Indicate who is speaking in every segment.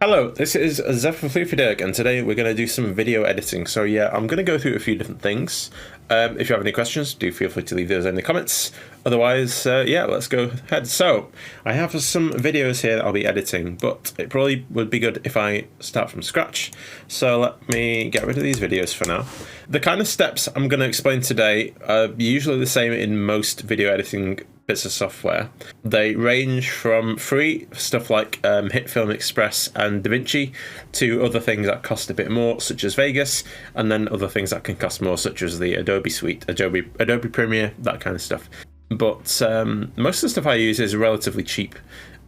Speaker 1: Hello, this is zephyrderg, and today we're going to do some video editing. So yeah, I'm going to go through a few different things. If you have any questions, do feel free to leave those in the comments. Otherwise, yeah, let's go ahead. So I have some videos here that I'll be editing, but it probably would be good if I start from scratch. So let me get rid of these videos for now. The kind of steps I'm going to explain today are usually the same in most video editing bits of software. They range from free stuff like Hitfilm Express and Davinci to other things that cost a bit more, such as Vegas, and then other things that can cost more, such as the Adobe suite, Adobe Premiere, that kind of stuff. But most of the stuff I use is relatively cheap,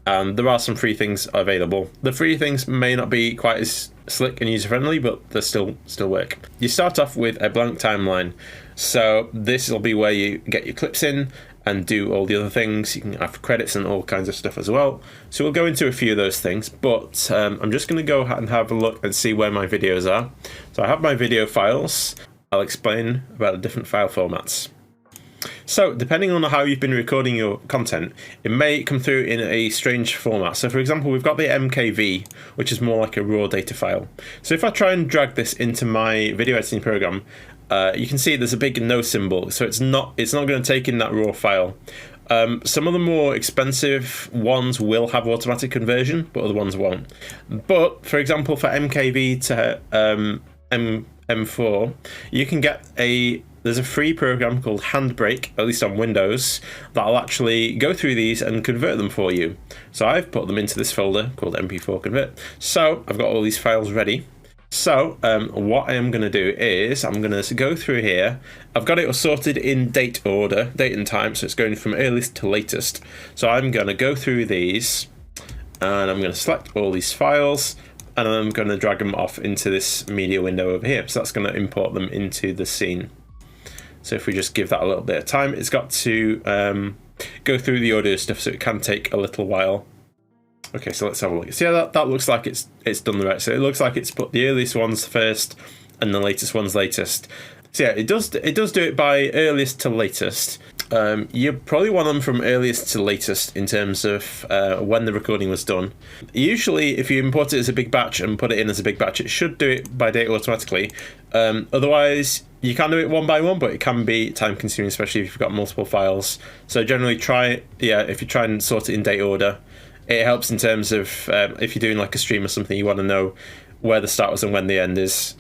Speaker 1: and there are some free things available. The free things may not be quite as slick and user-friendly, but they still work. You start off with a blank timeline, so this will be where you get your clips in and do all the other things. You can have credits and all kinds of stuff as well. So we'll go into a few of those things, but I'm just going to go and have a look and see where my videos are. So I have my video files. I'll explain about the different file formats. So depending on how you've been recording your content, it may come through in a strange format. So for example, we've got the MKV, which is more like a raw data file. So if I try and drag this into my video editing program, you can see there's a big no symbol, so it's not going to take in that raw file. Some of the more expensive ones will have automatic conversion, but other ones won't. But for example, for MKV to M4, you can get there's a free program called Handbrake, at least on Windows, that'll actually go through these and convert them for you. So I've put them into this folder called MP4 Convert. So I've got all these files ready. So what I am going to do is I'm going to go through here. I've got it sorted in date order, date and time, so it's going from earliest to latest. So I'm going to go through these and I'm going to select all these files and I'm going to drag them off into this media window over here. So that's going to import them into the scene. So if we just give that a little bit of time, it's got to go through the audio stuff, so it can take a little while. Okay, so let's have a look. See how that looks like it's done the right. So it looks like it's put the earliest ones first and the latest ones latest. So yeah, it does do it by earliest to latest. You probably want them from earliest to latest in terms of when the recording was done. Usually, if you import it as a big batch and put it in as a big batch, it should do it by date automatically. Otherwise, you can do it one by one, but it can be time consuming, especially if you've got multiple files. So generally if you try and sort it in date order, it helps in terms of if you're doing like a stream or something, you want to know where the start was and when the end is.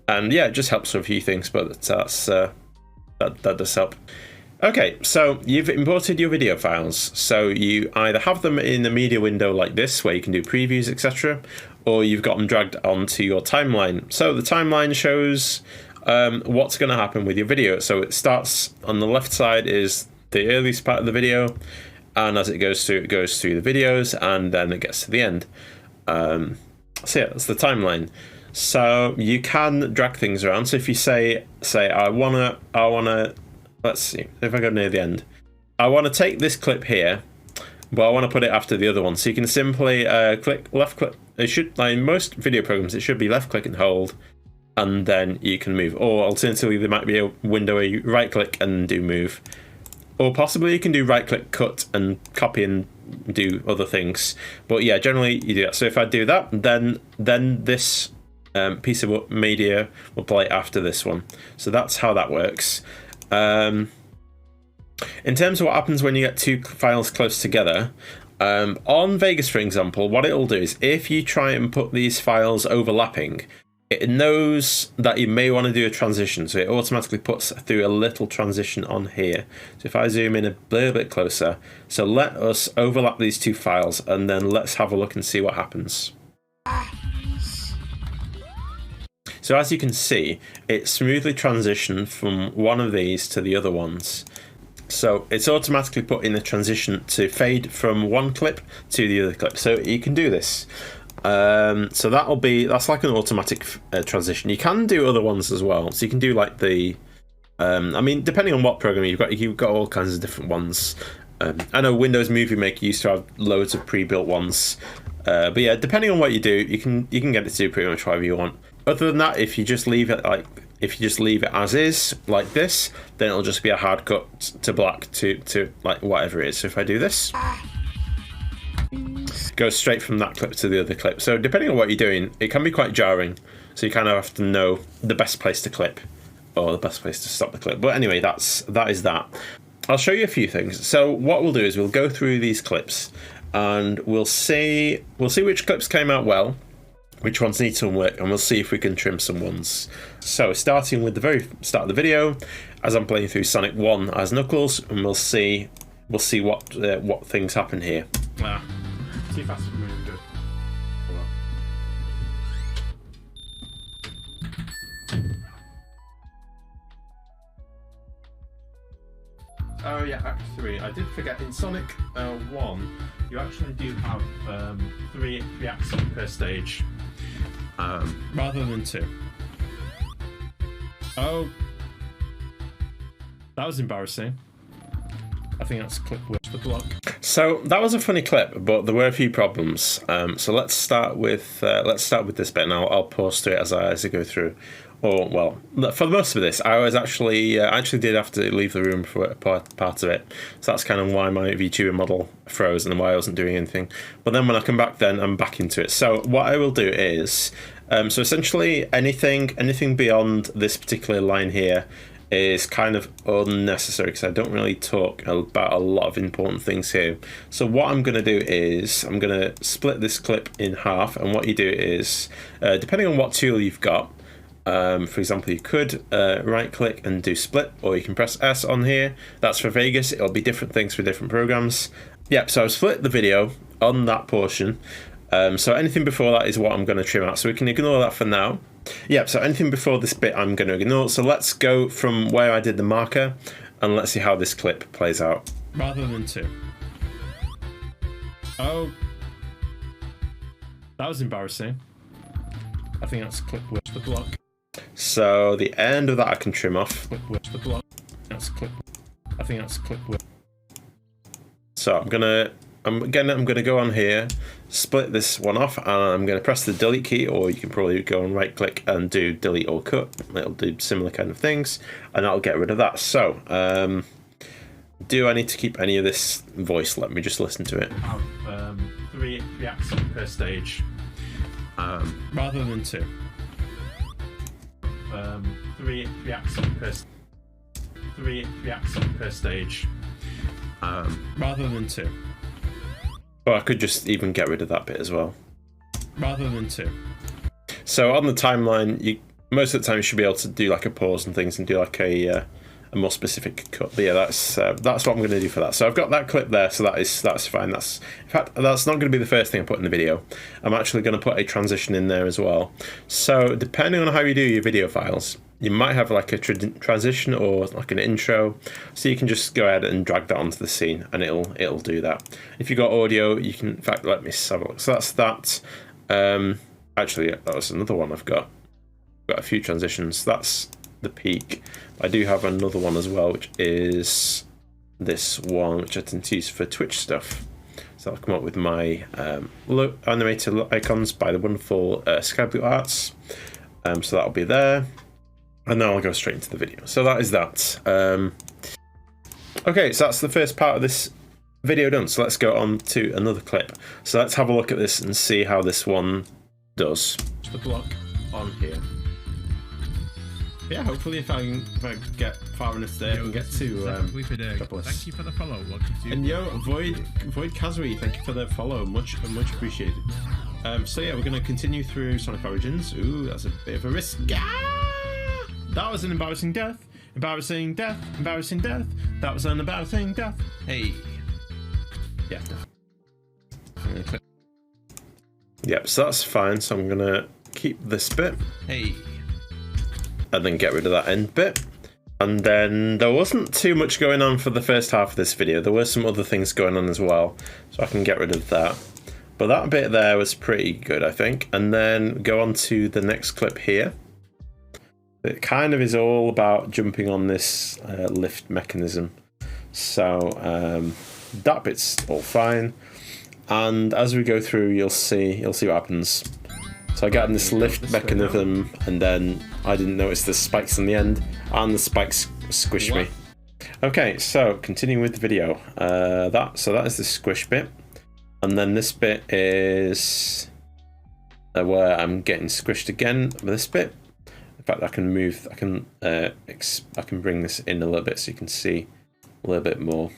Speaker 1: And yeah, it just helps with a few things, but that does help. Okay, so you've imported your video files. So you either have them in a media window like this, where you can do previews, etc., or you've got them dragged onto your timeline. So the timeline shows what's going to happen with your video. So it starts on the left side is the earliest part of the video, and as it goes through, it goes through the videos, and then it gets to the end. So yeah, that's the timeline. So you can drag things around. So if you say I wanna, let's see, if I go near the end, I want to take this clip here, but I want to put it after the other one. So you can simply left click. It should, like in most video programs, it should be left click and hold, and then you can move. Or alternatively, there might be a window where you right click and do move. Or possibly you can do right click, cut, and copy and do other things. But yeah, generally you do that. So if I do that, then this piece of media will play after this one. So that's how that works. In terms of what happens when you get two files close together, on Vegas, for example, what it'll do is if you try and put these files overlapping, it knows that you may want to do a transition, so it automatically puts through a little transition on here. So if I zoom in a little bit closer, so let us overlap these two files and then let's have a look and see what happens. So as you can see, it smoothly transitioned from one of these to the other ones. So it's automatically put in a transition to fade from one clip to the other clip. So you can do this. So that's like an automatic transition. You can do other ones as well. So you can do like the, I mean, depending on what program you've got all kinds of different ones. I know Windows Movie Maker used to have loads of pre-built ones, but yeah, depending on what you do, you can get it to do pretty much whatever you want. Other than that, if you just leave it as is like this, then it'll just be a hard cut to black to like whatever it is. So if I do this. go straight from that clip to the other clip. So depending on what you're doing, it can be quite jarring. So you kind of have to know the best place to clip or the best place to stop the clip. But anyway, that is that. I'll show you a few things. So what we'll do is we'll go through these clips and we'll see which clips came out well, which ones need some work, and we'll see if we can trim some ones. So starting with the very start of the video, as I'm playing through Sonic 1 as Knuckles, and we'll see what things happen here. See if that's really good. Oh yeah, Act 3. I did forget, in Sonic 1, you actually do have 3 acts per stage, rather than 2. Oh, that was embarrassing. I think that's clip with the block. So that was a funny clip, but there were a few problems. So let's start with this bit, and I'll pause to it as I go through. Or well, for most of this, I was actually did have to leave the room for part of it. So that's kind of why my VTuber model froze and why I wasn't doing anything. But then when I come back, then I'm back into it. So what I will do is, so essentially anything beyond this particular line here is kind of unnecessary because I don't really talk about a lot of important things here. So what I'm going to do is I'm going to split this clip in half, and what you do is, depending on what tool you've got, for example, you could right click and do split, or you can press S on here. That's for Vegas. It'll be different things for different programs. Yep, so I've split the video on that portion. So anything before that is what I'm going to trim out, so we can ignore that for now. Yep, so anything before this bit I'm going to ignore. So let's go from where I did the marker and let's see how this clip plays out. Rather than 2. Oh, that was embarrassing. I think that's clip with the block. So the end of that I can trim off. Clip with the block. That's clip. I think that's clip with. So I'm gonna go on here, split this one off, and I'm gonna press the delete key, or you can probably go and right click and do delete or cut. It'll do similar kind of things, and I'll get rid of that. So do I need to keep any of this voice? Let me just listen to it. Three acts per stage, rather than 2. 3 acts per stage, rather than 2. Or I could just even get rid of that bit as well. Rather than 2. So on the timeline, most of the time you should be able to do like a pause and things and do like a more specific cut. But yeah, that's what I'm going to do for that. So I've got that clip there, so that's fine. In fact, that's not going to be the first thing I put in the video. I'm actually going to put a transition in there as well. So depending on how you do your video files, you might have like a transition or like an intro, so you can just go ahead and drag that onto the scene and it'll do that. If you've got audio, you can, in fact, let me have a look. So that's that. Actually, that was another one I've got a few transitions. That's the peak. I do have another one as well, which is this one, which I tend to use for Twitch stuff. So I'll come up with my animated icons by the wonderful Skyblue Arts. So that'll be there. And then I'll go straight into the video. So that is that. Okay, so that's the first part of this video done. So let's go on to another clip. So let's have a look at this and see how this one does. The block on here. Yeah, hopefully if I get far enough there, I can get to
Speaker 2: Thank you for the follow. Welcome to
Speaker 1: and yo, Void Kazui, thank you for the follow. Much appreciated. So yeah, we're going to continue through Sonic Origins. Ooh, that's a bit of a risk. That was an embarrassing death. Embarrassing death. Embarrassing death. That was an embarrassing death. Hey. Yeah. Yep, so that's fine. So I'm going to keep this bit. Hey. And then get rid of that end bit. And then there wasn't too much going on for the first half of this video. There were some other things going on as well, so I can get rid of that. But that bit there was pretty good, I think. And then go on to the next clip here. It kind of is all about jumping on this lift mechanism. So that bit's all fine. And as we go through, you'll see what happens. So I got in this lift mechanism, and then I didn't notice the spikes on the end, and the spikes squished me. Okay, so continuing with the video. That is the squish bit, And then this bit is where I'm getting squished again with this bit. In fact, I can move. I can bring this in a little bit so you can see a little bit more.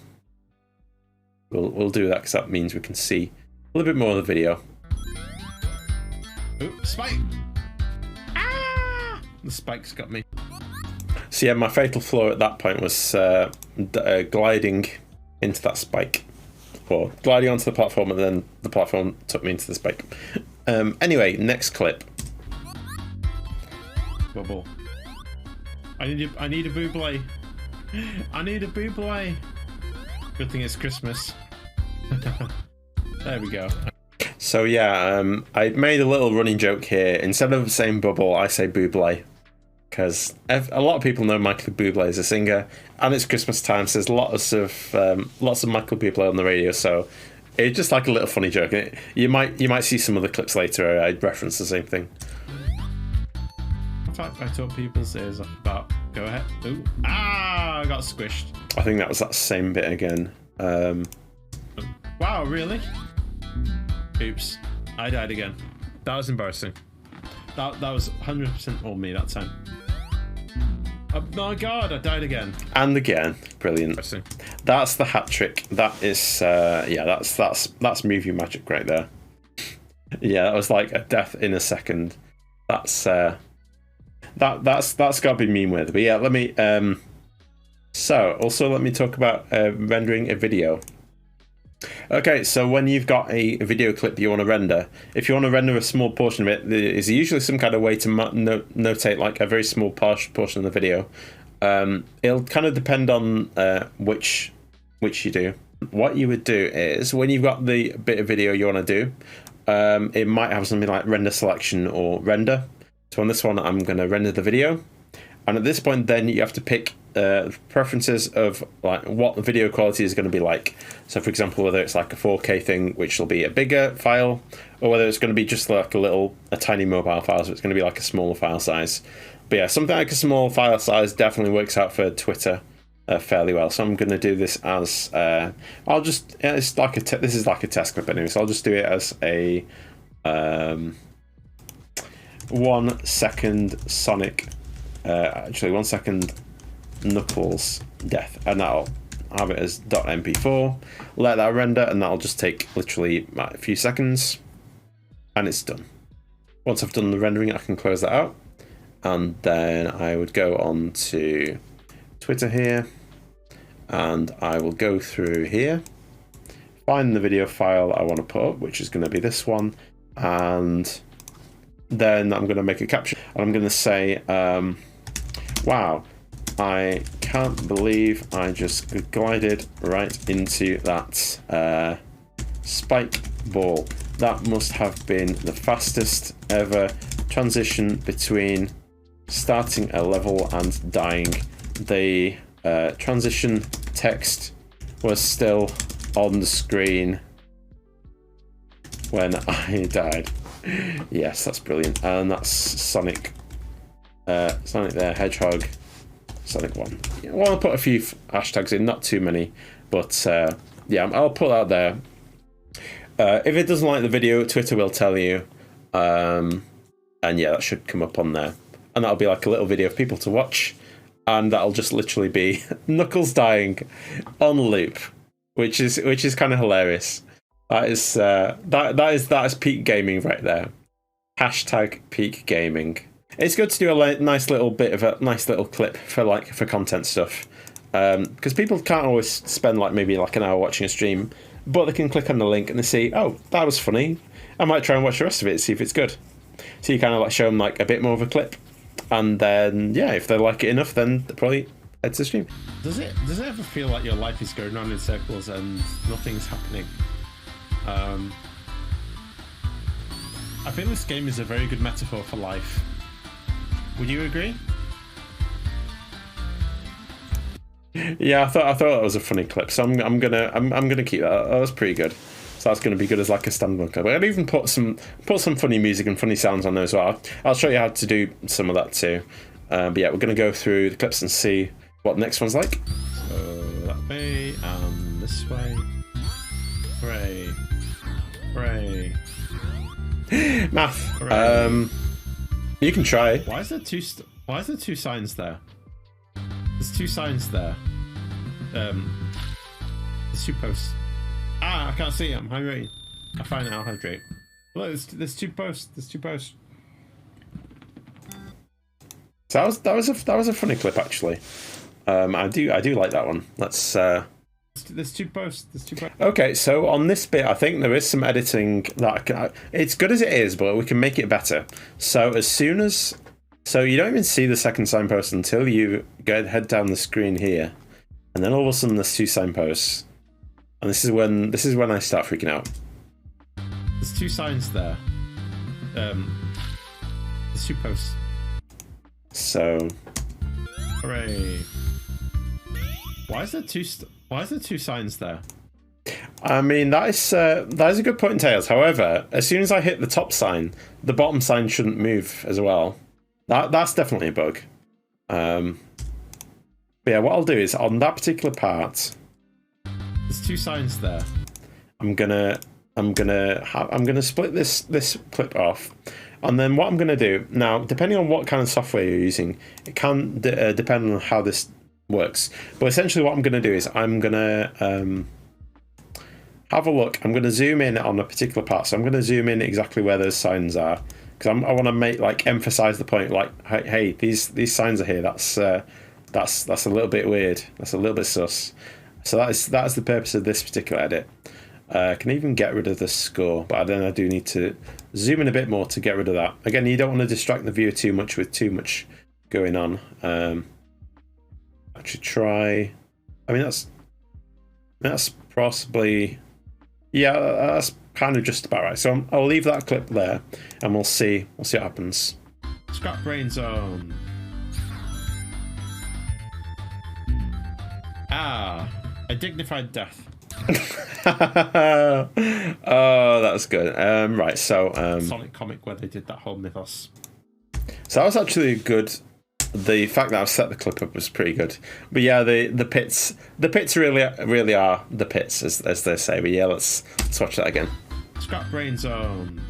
Speaker 1: We'll do that because that means we can see a little bit more of the video.
Speaker 2: Ooh, spike! Ah! The spike's got me.
Speaker 1: So yeah, my fatal flaw at that point was gliding into that spike. Or gliding onto the platform, and then the platform took me into the spike. Anyway, next clip.
Speaker 2: Bubble. I need a buble. I need a buble. Good thing it's Christmas. There we go.
Speaker 1: So yeah, I made a little running joke here. Instead of saying bubble, I say buble. Because a lot of people know Michael Bublé as a singer, and it's Christmas time, so there's lots of Michael Bublé on the radio. So it's just like a little funny joke. You might see some of the clips later. I reference the same thing.
Speaker 2: In fact, I taught people's ears off about. Go ahead. Ooh, I got squished.
Speaker 1: I think that was that same bit again.
Speaker 2: Wow, really? Oops, I died again. That was embarrassing. That was 100% all me that time. Oh my god, I died again.
Speaker 1: And again, brilliant. That's the hat trick. That is, yeah, that's movie magic right there. Yeah, that was like a death in a second. That's got to be meme with. But yeah, let me. So also let me talk about rendering a video. Okay, so when you've got a video clip you want to render, if you want to render a small portion of it, there is usually some kind of way to notate like a very small portion of the video. It'll kind of depend on which you do. What you would do is, when you've got the bit of video you want to do, it might have something like render selection or render. So on this one, I'm going to render the video. And at this point, then you have to pick preferences of like what the video quality is going to be like. So for example, whether it's like a 4K thing, which will be a bigger file, or whether it's going to be just like a tiny mobile file, so it's going to be like a smaller file size. But yeah, something like a small file size definitely works out for Twitter fairly well. So I'm going to do this as this is like a test clip anyway. So I'll just do it as a 1 second Sonic. Actually, 1 second Knuckles death, and that'll have it as .mp4. Let that render, and that'll just take literally a few seconds, and it's done. Once I've done the rendering, I can close that out, and then I would go on to Twitter here, and I will go through here, find the video file I want to put up, which is going to be this one, and then I'm going to make a caption, and I'm going to say, wow, I can't believe I just glided right into that spike ball. That must have been the fastest ever transition between starting a level and dying. The transition text was still on the screen when I died. Yes, that's brilliant. And that's Sonic there, Hedgehog, Sonic 1. I want to put a few hashtags in, not too many, but yeah, I'll put that there. If it doesn't like the video, Twitter will tell you, and yeah, that should come up on there. And that'll be like a little video of people to watch, and that'll just literally be Knuckles dying on loop, which is kind of hilarious. That is peak gaming right there. Hashtag peak gaming. It's good to do a nice little clip for content stuff, because people can't always spend maybe an hour watching a stream, but they can click on the link and they see, oh, that was funny. I might try and watch the rest of it, see if it's good. So you kind of show them a bit more of a clip, and then yeah, if they like it enough, then they probably head to the stream.
Speaker 2: Does it ever feel like your life is going on in circles and nothing's happening? I feel this game is a very good metaphor for life. Would you agree?
Speaker 1: Yeah, I thought that was a funny clip, so I'm gonna keep that. That was pretty good. So that's gonna be good as a standalone clip. I'd even put some funny music and funny sounds on there as well. I'll show you how to do some of that too. But yeah, we're gonna go through the clips and see what the next one's like.
Speaker 2: So that way and this way. Hooray! Hooray.
Speaker 1: Math.
Speaker 2: Hooray.
Speaker 1: You can try.
Speaker 2: Why is there two signs there? There's two signs there. There's two posts. Ah, I can't see it. I'm hydrating. I find it. I'll hydrate. Look, there's two posts. There's two posts.
Speaker 1: So that was a funny clip actually. I do like that one. Let's.
Speaker 2: There's two posts. There's two posts.
Speaker 1: Okay, so on this bit, I think there is some editing that it's good as it is, but we can make it better. So so you don't even see the second signpost until you head down the screen here, and then all of a sudden there's two signposts, and this is when I start freaking out.
Speaker 2: There's two signs there. There's two posts.
Speaker 1: So.
Speaker 2: Hooray. Why is there two signs there?
Speaker 1: I mean, that is a good point, Tails. However, as soon as I hit the top sign, the bottom sign shouldn't move as well. That's definitely a bug. But yeah, what I'll do is on that particular part,
Speaker 2: there's two signs there.
Speaker 1: I'm gonna split this clip off, and then what I'm gonna do now, depending on what kind of software you're using, it can depend on how this works. But essentially, what I'm gonna do is I'm gonna have a look. I'm gonna zoom in on a particular part, so I'm gonna zoom in exactly where those signs are, because I want to emphasize the point, like, hey, these signs are here. That's a little bit weird. That's a little bit sus. So that's the purpose of this particular edit. I can even get rid of the score, but then I do need to zoom in a bit more to get rid of that. Again, you don't want to distract the viewer too much with too much going on. Actually try. I mean, that's possibly, yeah, that's kind of just about right. So I'll leave that clip there, and we'll see what happens.
Speaker 2: Scrap brain zone. Ah, a dignified death.
Speaker 1: Oh, that's good. Right, so
Speaker 2: Sonic comic where they did that whole mythos.
Speaker 1: So that was actually good. The fact that I've set the clip up was pretty good. But yeah, the pits really are the pits, as they say. But yeah, let's watch that again.
Speaker 2: Scrap brain zone.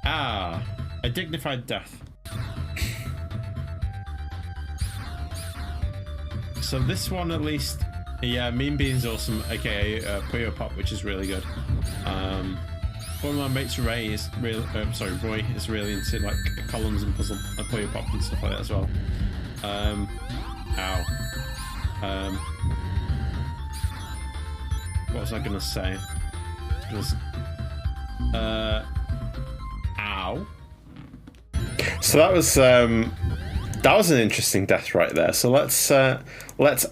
Speaker 2: Ah, a dignified death. So this one, at least, yeah, Mean Bean's awesome, aka Puyo Pop, which is really good. One of my mates, Roy, is really into like columns and puzzle and Puyo Pop and stuff like that as well. What was I gonna say? Ow.
Speaker 1: So that was an interesting death right there. So let's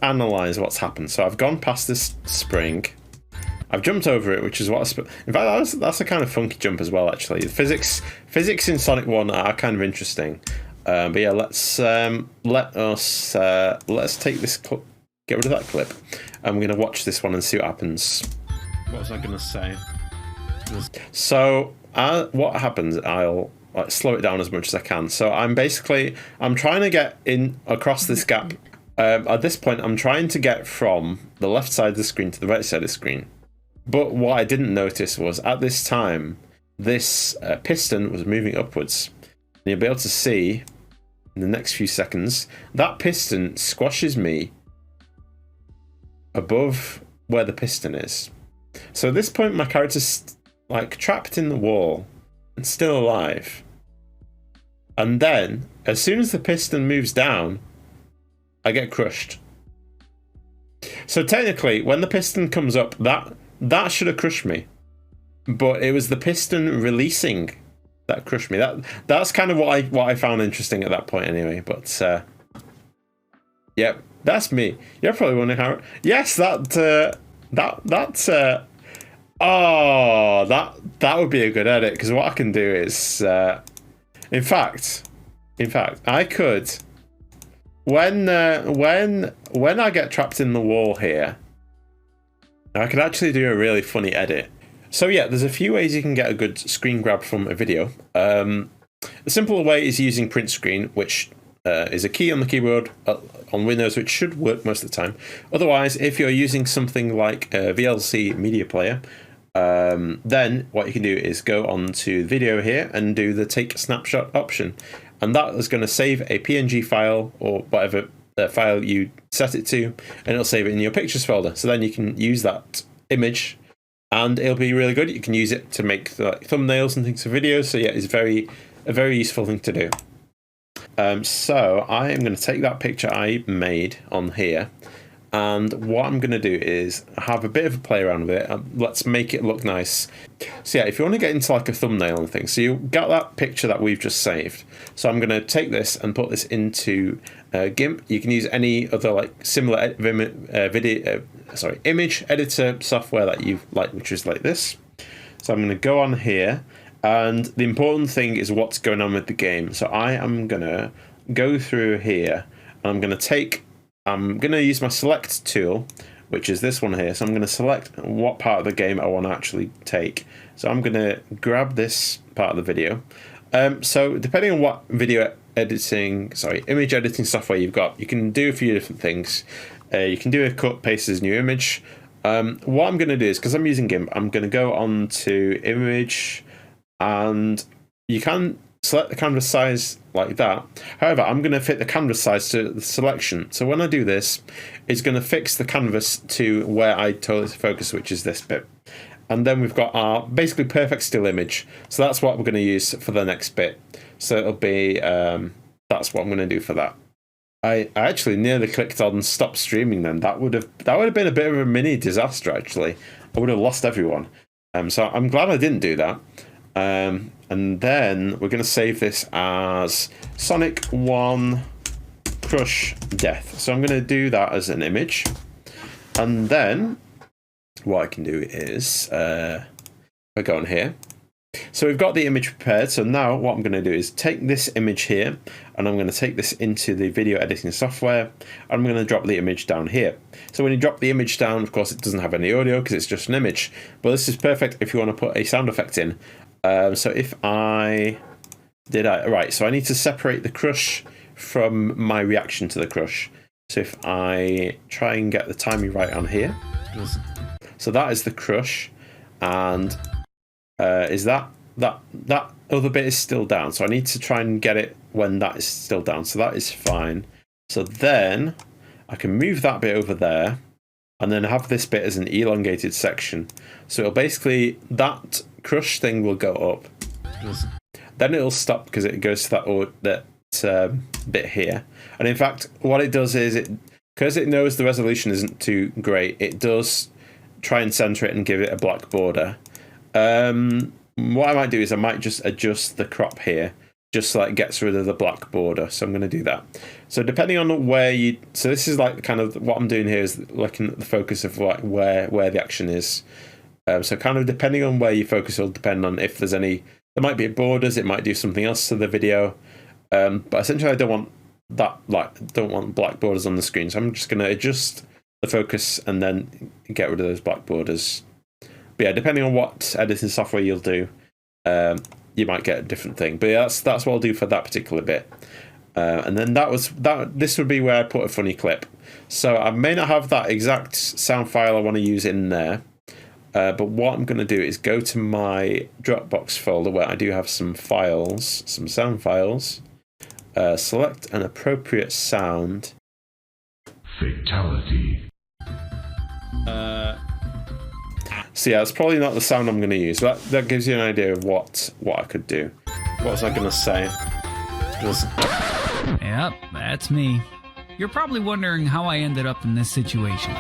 Speaker 1: analyze what's happened. So I've gone past this spring. I've jumped over it, which is what in fact that's a kind of funky jump as well. Actually, the physics in Sonic 1 are kind of interesting. But yeah, let's take this clip, get rid of that clip. I'm gonna watch this one and see what happens.
Speaker 2: What was I gonna say?
Speaker 1: So what happens? I'll slow it down as much as I can. So I'm trying to get in across this gap. At this point, I'm trying to get from the left side of the screen to the right side of the screen. But what I didn't notice was at this time, this piston was moving upwards. And you'll be able to see in the next few seconds, that piston squashes me above where the piston is. So at this point, my character's like trapped in the wall and still alive. And then, as soon as the piston moves down, I get crushed. So technically, when the piston comes up, that should have crushed me. But it was the piston releasing that crushed me. That's kind of what I found interesting at that point anyway. But yep, that's me. You're probably wondering how. Yes, that would be a good edit, because what I can do is, in fact, I could, when I get trapped in the wall here, I could actually do a really funny edit. So yeah, there's a few ways you can get a good screen grab from a video. The simpler way is using print screen, which is a key on the keyboard on Windows, which should work most of the time. Otherwise, if you're using something like a VLC media player, then what you can do is go on to video here and do the take snapshot option, and that is going to save a PNG file or whatever file you set it to, and it'll save it in your pictures folder. So then you can use that image, and it'll be really good. You can use it to make like thumbnails and things for videos. So yeah, it's a very useful thing to do. So I am going to take that picture I made on here, and what I'm going to do is have a bit of a play around with it. Let's make it look nice. So yeah, if you want to get into like a thumbnail and things, so you got that picture that we've just saved. So I'm going to take this and put this into GIMP. You can use any other like similar image editor software that you like, which is like this. So I'm going to go on here, and the important thing is what's going on with the game. So I am going to go through here, and I'm going to use my select tool, which is this one here. So I'm going to select what part of the game I want to actually take. So I'm going to grab this part of the video. So depending on what image editing software you've got, you can do a few different things. You can do a cut, paste as new image. What I'm going to do is, because I'm using GIMP, I'm going to go on to image, and you can select the canvas size like that. However, I'm going to fit the canvas size to the selection. So when I do this, it's going to fix the canvas to where I told it to focus, which is this bit. And then we've got our basically perfect still image. So that's what we're going to use for the next bit. So it'll be, that's what I'm going to do for that. I actually nearly clicked on stop streaming then. That would have been a bit of a mini disaster, actually. I would have lost everyone. So I'm glad I didn't do that. And then we're going to save this as Sonic 1 Crush Death. So I'm going to do that as an image. And then what I can do is I go on here. So we've got the image prepared. So now what I'm going to do is take this image here, and I'm going to take this into the video editing software, and I'm going to drop the image down here. So when you drop the image down, of course, it doesn't have any audio because it's just an image. But this is perfect if you want to put a sound effect in. So if right, so I need to separate the crush from my reaction to the crush. So if I try and get the timing right on here, so that is the crush, and is that other bit is still down. So I need to try and get it when that is still down. So that is fine. So then I can move that bit over there, and then have this bit as an elongated section. So it'll basically, that crush thing will go up. Then it'll stop because it goes to that bit here. And in fact, what it does is, because it knows the resolution isn't too great, it does try and center it and give it a black border. What I might do is I might just adjust the crop here, just so that it gets rid of the black border. So I'm going to do that. So depending on where so this is like kind of what I'm doing here is looking at the focus of like where the action is. So kind of depending on where you focus will depend on if there's there might be borders, it might do something else to the video. But essentially I don't want black borders on the screen. So I'm just going to adjust the focus and then get rid of those black borders. But yeah, depending on what editing software you'll do, you might get a different thing. But yeah, that's what I'll do for that particular bit. And then this would be where I put a funny clip. So I may not have that exact sound file I want to use in there. But what I'm going to do is go to my Dropbox folder where I do have some files, some sound files. Select an appropriate sound.
Speaker 3: Fatality.
Speaker 1: So yeah, it's probably not the sound I'm going to use. But that gives you an idea of what I could do. What was I going to say?
Speaker 4: Yep, that's me. You're probably wondering how I ended up in this situation.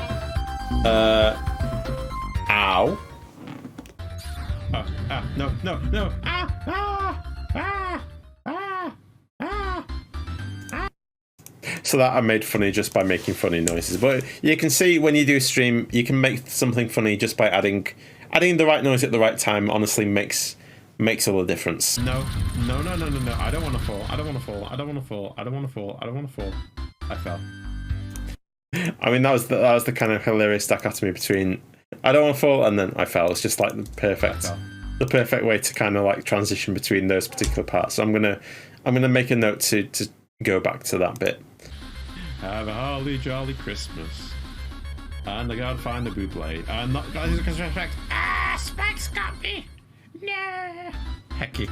Speaker 1: Ow.
Speaker 2: No.
Speaker 1: So that I made funny just by making funny noises. But you can see when you do stream, you can make something funny just by adding the right noise at the right time. Honestly, makes all the difference.
Speaker 2: No. I don't want to fall. I fell.
Speaker 1: I mean, that was the kind of hilarious dichotomy between I don't want to fall and then I fell. It's just like the perfect way to kind of like transition between those particular parts. So I'm gonna make a note to go back to that bit.
Speaker 2: Have a holly jolly Christmas. And I gotta find the bootleg. I'm not gonna use respect. Ah, Spike's got me. No. Hecky.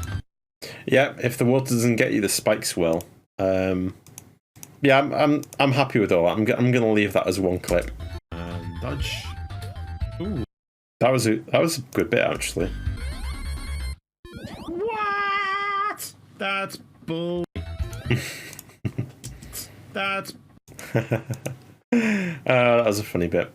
Speaker 1: Yeah, if the water doesn't get you, the spikes will. Yeah, I'm happy with all that. I'm gonna leave that as one clip.
Speaker 2: Dodge. Ooh.
Speaker 1: That was a good bit actually.
Speaker 2: What? That's bull. That's.
Speaker 1: That was a funny bit.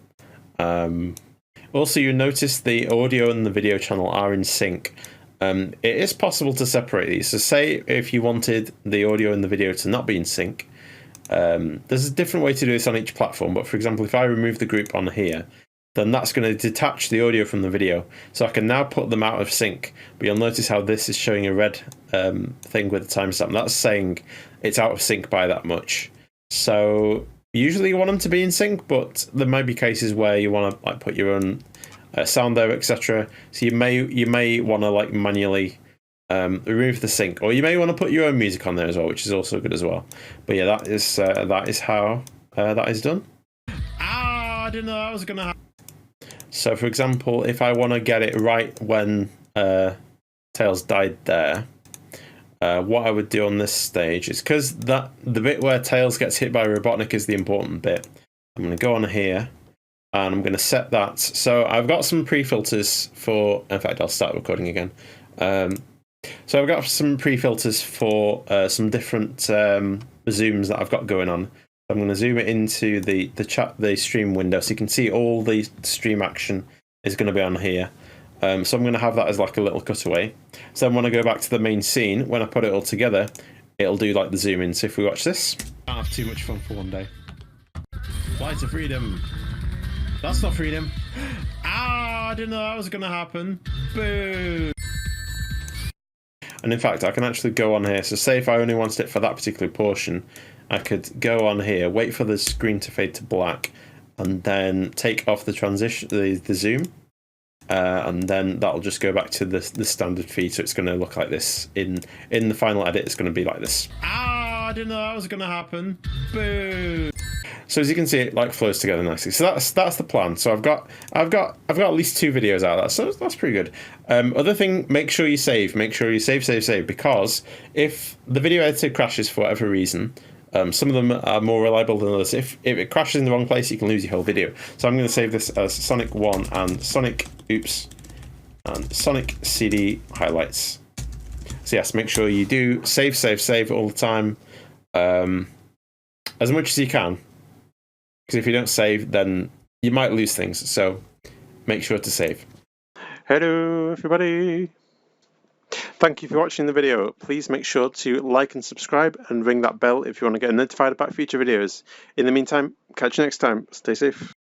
Speaker 1: Also, you notice the audio and the video channel are in sync. It is possible to separate these. So say if you wanted the audio and the video to not be in sync, there's a different way to do this on each platform. But for example, if I remove the group on here, then that's going to detach the audio from the video. So I can now put them out of sync. But you'll notice how this is showing a red thing with the timestamp. That's saying it's out of sync by that much. So usually you want them to be in sync, but there might be cases where you want to like put your own sound there, etc. So you may want to like manually remove the sync, or you may want to put your own music on there as well, which is also good as well. But yeah, that is how that is done.
Speaker 2: Ah, I didn't know that was gonna happen.
Speaker 1: So for example, if I want to get it right when Tails died there, what I would do on this stage is, because the bit where Tails gets hit by Robotnik is the important bit, I'm going to go on here and I'm going to set that. So I've got some pre-filters for, in fact I'll start recording again. So I've got some pre-filters for some different zooms that I've got going on. I'm going to zoom it into the stream window so you can see all the stream action is going to be on here. So I'm going to have that as like a little cutaway. So then when I go back to the main scene, when I put it all together, it'll do like the zoom in. So if we watch this.
Speaker 2: Can't have too much fun for one day. Flight to freedom. That's not freedom. Ah, I didn't know that was going to happen. Boo.
Speaker 1: And in fact, I can actually go on here. So say if I only wanted it for that particular portion, I could go on here, wait for the screen to fade to black, and then take off the transition, the zoom. And then that'll just go back to the standard feed, so it's going to look like this. In the final edit, it's going to be like this.
Speaker 2: Ah, I didn't know that was going to happen. Boo.
Speaker 1: So as you can see, it like flows together nicely. So that's the plan. So I've got at least 2 videos out of that. So that's pretty good. Other thing, make sure you save. Make sure you save, because if the video editor crashes for whatever reason, some of them are more reliable than others. If it crashes in the wrong place, you can lose your whole video. So I'm going to save this as Sonic 1 and Sonic Oops and Sonic CD highlights. So yes, make sure you do save all the time, as much as you can. Because if you don't save, then you might lose things. So make sure to save. Hello, everybody. Thank you for watching the video. Please make sure to like and subscribe and ring that bell if you want to get notified about future videos. In the meantime, catch you next time. Stay safe.